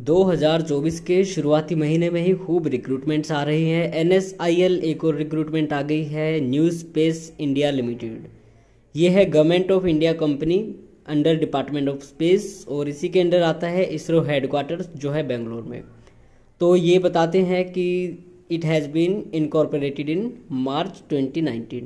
2024 के शुरुआती महीने में ही खूब रिक्रूटमेंट्स आ रही हैं। NSIL एक और रिक्रूटमेंट आ गई है, न्यू स्पेस इंडिया लिमिटेड। ये है government of India company under department of space और इसी के अंडर आता है इसरो हेडक्वार्टर्स जो है बेंगलोर में। तो ये बताते हैं कि it has been incorporated in March 2019।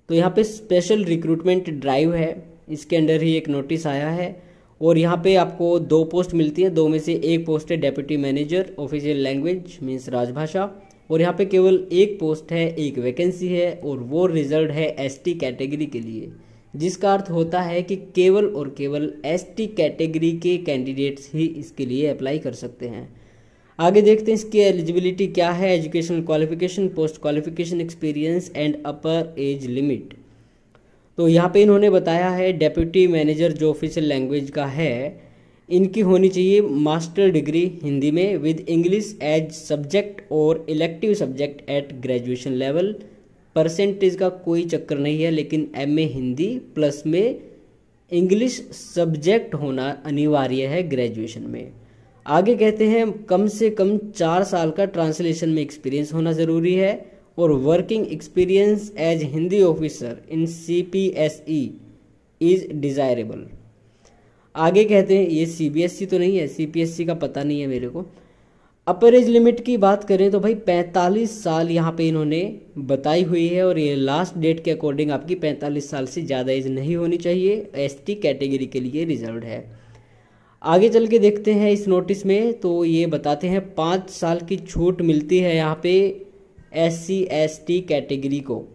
तो यहाँ पे स्पेशल रिक्रूटमेंट ड्राइव है, इसके अंडर ही एक नोटिस आया है और यहाँ पे आपको 2 पोस्ट मिलती हैं। 2 में से एक पोस्ट है deputy manager official language means राजभाषा और यहाँ पे केवल एक पोस्ट है, एक वैकेंसी है और वो रिजर्व्ड है ST कैटेगरी के लिए, जिसका अर्थ होता है कि केवल और केवल ST कैटेगरी के कैंडिडेट्स ही इसके लिए अप्लाई कर सकते हैं। आगे देखते हैं इसकी एलिजिबिलिटी क्या है। Educational qualification, post qualification, experience and upper age limit. तो यहाँ पे इन्होंने बताया है डेप्यूटी मैनेजर जो ऑफिशियल लैंग्वेज का है, इनकी होनी चाहिए मास्टर डिग्री हिंदी में विद इंग्लिश एज सब्जेक्ट और elective subject at graduation level. Percentage का कोई चक्कर नहीं है, लेकिन MA हिंदी प्लस में इंग्लिश सब्जेक्ट होना अनिवार्य है ग्रेजुएशन में। आगे कहते हैं कम से कम 4 साल का ट्रांसलेशन में एक्सपीरियंस होना ज़रूरी है और working experience as Hindi officer in CPSE is desirable. आगे कहते हैं ये CBSE तो नहीं है, CPSE का पता नहीं है मेरे को। अपर एज लिमिट की बात करें तो भाई 45 साल यहाँ पे इन्होंने बताई हुई है और ये लास्ट डेट के अकॉर्डिंग आपकी 45 साल से ज़्यादा एज नहीं होनी चाहिए, ST कैटेगरी के लिए रिजर्व्ड है। आगे चल के देखते हैं इस नोटिस में, तो ये बताते हैं 5 साल की छूट मिलती है यहाँ पे SC ST कैटेगरी को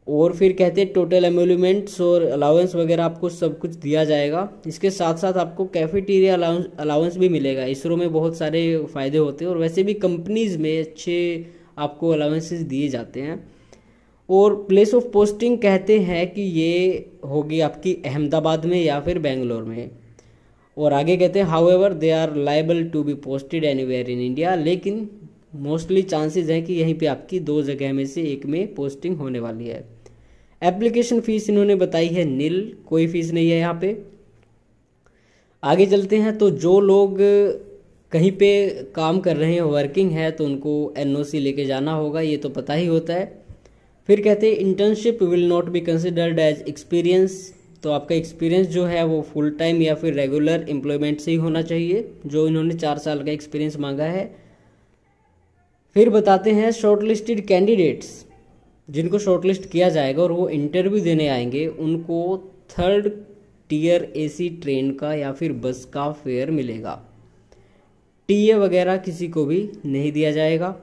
और फिर कहते हैं टोटल एमोल्यूमेंट्स और अलाउंस वगैरह आपको सब कुछ दिया जाएगा। इसके साथ साथ आपको कैफेटेरिया अलाउंस भी मिलेगा। इसरो में बहुत सारे फ़ायदे होते हैं और वैसे भी कंपनीज़ में अच्छे आपको अलाउंसेस दिए जाते हैं। और प्लेस ऑफ पोस्टिंग कहते हैं कि ये होगी आपकी अहमदाबाद में या फिर बेंगलोर में। और आगे कहते हैं however they are liable to be posted anywhere in India, लेकिन मोस्टली चांसेस हैं कि यहीं पे आपकी 2 जगह में से एक में पोस्टिंग होने वाली है। एप्लीकेशन फ़ीस इन्होंने बताई है नील, कोई फीस नहीं है यहाँ पे। आगे चलते हैं, तो जो लोग कहीं पे काम कर रहे हैं, वर्किंग है, तो उनको NOC लेके जाना होगा, ये तो पता ही होता है। फिर कहते हैं internship will not be considered as experience, तो आपका एक्सपीरियंस जो है वो फुल टाइम या फिर रेगुलर एम्प्लॉयमेंट से ही होना चाहिए, जो इन्होंने 4 साल का एक्सपीरियंस मांगा है। फिर बताते हैं शॉर्टलिस्टेड कैंडिडेट्स, जिनको शॉर्टलिस्ट किया जाएगा और वो इंटरव्यू देने आएंगे, उनको 3rd टियर AC ट्रेन का या फिर बस का फेयर मिलेगा। TA वगैरह किसी को भी नहीं दिया जाएगा।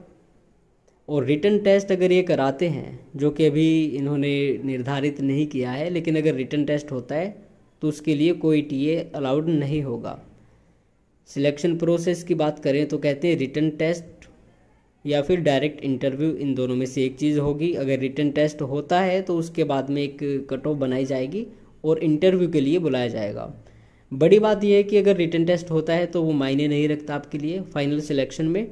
और रिटन टेस्ट अगर ये कराते हैं, जो कि अभी इन्होंने निर्धारित नहीं किया है, लेकिन अगर रिटन टेस्ट होता है तो उसके लिए कोई TA अलाउड नहीं होगा। सिलेक्शन प्रोसेस की बात करें तो कहते हैं रिटन टेस्ट या फिर डायरेक्ट इंटरव्यू, इन दोनों में से एक चीज़ होगी। अगर रिटन टेस्ट होता है तो उसके बाद में एक कट ऑफ बनाई जाएगी और इंटरव्यू के लिए बुलाया जाएगा। बड़ी बात यह है कि अगर रिटन टेस्ट होता है तो वो मायने नहीं रखता आपके लिए फाइनल सिलेक्शन में।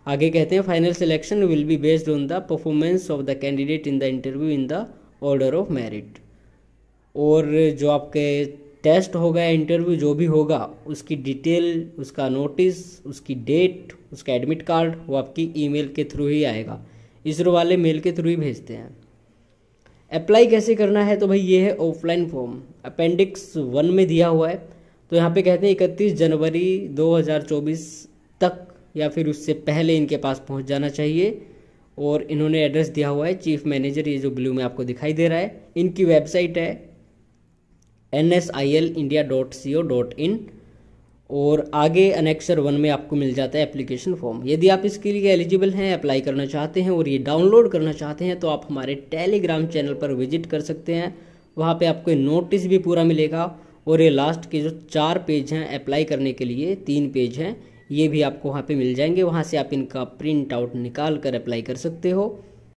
आगे कहते हैं final selection will be based on the performance of the candidate in the interview in the order of merit. और जो आपके टेस्ट होगा, इंटरव्यू जो भी होगा, उसकी डिटेल, उसका नोटिस, उसकी डेट, उसका एडमिट कार्ड, वो आपकी ईमेल के थ्रू ही आएगा। इसरो वाले मेल के थ्रू ही भेजते हैं। अप्लाई कैसे करना है, तो भाई ये है ऑफलाइन फॉर्म, अपेंडिक्स 1 में दिया हुआ है। तो यहाँ पे कहते हैं 31 जनवरी 2024 तक या फिर उससे पहले इनके पास पहुँच जाना चाहिए। और इन्होंने एड्रेस दिया हुआ है चीफ मैनेजर, ये जो ब्लू में आपको दिखाई दे रहा है। इनकी वेबसाइट है nsilindia.co.in और आगे अनेक्सर 1 में आपको मिल जाता है एप्लीकेशन फॉर्म। यदि आप इसके लिए एलिजिबल हैं, अप्लाई करना चाहते हैं और ये डाउनलोड करना चाहते हैं, तो आप हमारे टेलीग्राम चैनल पर विजिट कर सकते हैं। वहाँ पे आपको नोटिस भी पूरा मिलेगा और ये लास्ट के जो 4 पेज हैं अप्लाई करने के लिए, 3 पेज हैं, ये भी आपको वहाँ पे मिल जाएंगे। वहाँ से आप इनका प्रिंट आउट निकाल कर अप्लाई कर सकते हो।